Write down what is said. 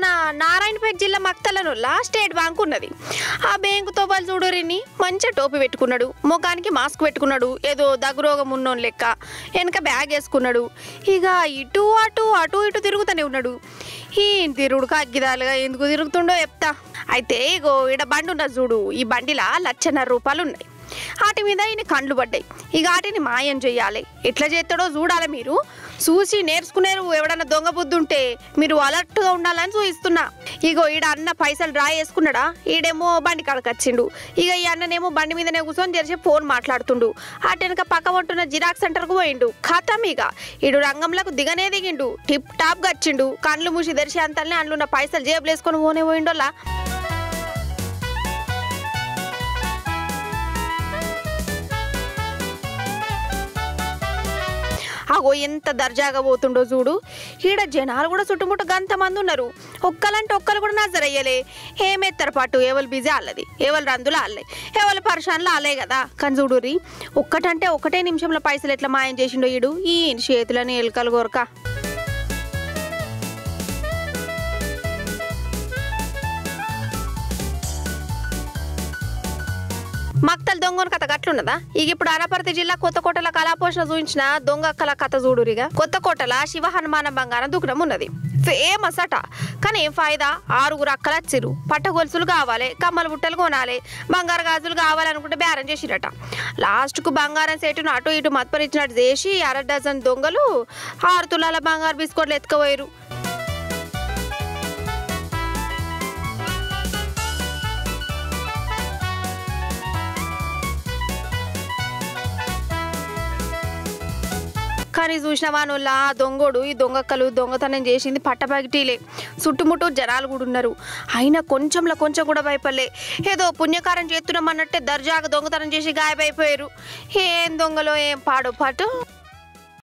మన నారాయణపేట జిల్లా మక్తలనుల్లా state bank ఉన్నది. ఆ బ్యాంకుతో వాళ్ళు చూడరిని మంచిగా టోపీ పెట్టుకున్నాడు, ముఖానికి మాస్క్ పెట్టుకున్నాడు, ఏదో దగ్గురోగం ఉన్నోని లెక్క, వెనక బ్యాగ్ వేసుకున్నాడు. ఇక ఇటు అటు అటు ఇటు తిరుగుతూనే ఉన్నాడు. ఈ తిరుగుడు అగ్గిదాలుగా ఎందుకు తిరుగుతుండో చెప్తా. అయితే ఇగో ఈడ బండి ఉన్నది చూడు, ఈ బండిలా ₹1,50,000 ఉన్నాయి. వాటి మీద ఈయన కండ్లు పడ్డాయి. ఇక వాటిని మాయం చెయ్యాలి. ఎట్లా చేస్తాడో చూడాలి. మీరు చూసి నేర్చుకునేరు. ఎవడన్నా దొంగ బుద్ధి ఉంటే మీరు అలర్ట్గా ఉండాలని చూపిస్తున్నా. ఇగో ఈడ అన్న పైసలు డ్రా చేసుకున్నాడా, ఈడేమో బండి కాడకు వచ్చిండు. ఇక ఈ అన్ననేమో బండి మీదనే కూర్చొని జరిసి ఫోన్ మాట్లాడుతుండు. అటెనక పక్క ఉంటున్న జిరాక్స్ సెంటర్కు పోయిండు. ఖతం ఇక ఈడు రంగంలోకి దిగనే దిగిండు. టిప్ టాప్గా వచ్చిండు. కండ్లు మూసి తెరిచి అంతల్ని అందులో పైసలు జేబులు వేసుకొని పోనే పోయిండోలా. అగో ఎంత దర్జాగా పోతుండో చూడు. ఈడ జనాలు కూడా చుట్టుముట్టు గంతమంది ఉన్నారు. ఒక్కలంటే ఒక్కరు కూడా నజరయ్యలే. ఏమెత్తర పాటు ఎవరు బిజీ అల్లది, ఎవరు రందులు అల్లే, ఎవరు పర్షాన్లు అల్లే కదా. కానీ చూడుర్రి, ఒక్కటంటే ఒకటే నిమిషంలో పైసలు ఎట్లా మాయం చేసిండో ఈడు. ఈ చేతులని ఎలుకలు కోరక. మక్తల్ దొంగను కథ గట్లున్నదా? ఇక ఇప్పుడు అనపర్తి జిల్లా కొత్తకోటల కళాపోషణ చూపించిన దొంగ అక్కల కథ చూడురిగా. కొత్తకోటల శివ హనుమాన బంగారం దుకాణం ఉన్నది. ఫేమస్ అట. కానీ ఏం ఫాయిదా, 6 అక్కలు వచ్చిర్రు. పట్ట గొలుసులు కావాలి, కమ్మల బుట్టలు కొనాలి, బంగారు గాజులు కావాలనుకుంటే బేరం చేసిరట. లాస్ట్కు బంగారం సెట్టును అటు ఇటు మత్పరిచ్చినట్టు చేసి 1/2 డజన్ దొంగలు 6 తులాల బంగారు బిస్కెట్లు ఎత్తుకుపోయారు. కానీ చూసిన వానుల్లా దొంగోడు ఈ దొంగక్కలు దొంగతనం చేసింది పట్టపగిటీలే. చుట్టుముట్టు జనాలు కూడా ఉన్నారు. అయినా కొంచెం కూడా భయపడలే. ఏదో పుణ్యకారం చేస్తున్నామన్నట్టే దర్జాగా దొంగతనం చేసి గాయపడిపోయారు. ఏం దొంగలో ఏం పాడో పాటు.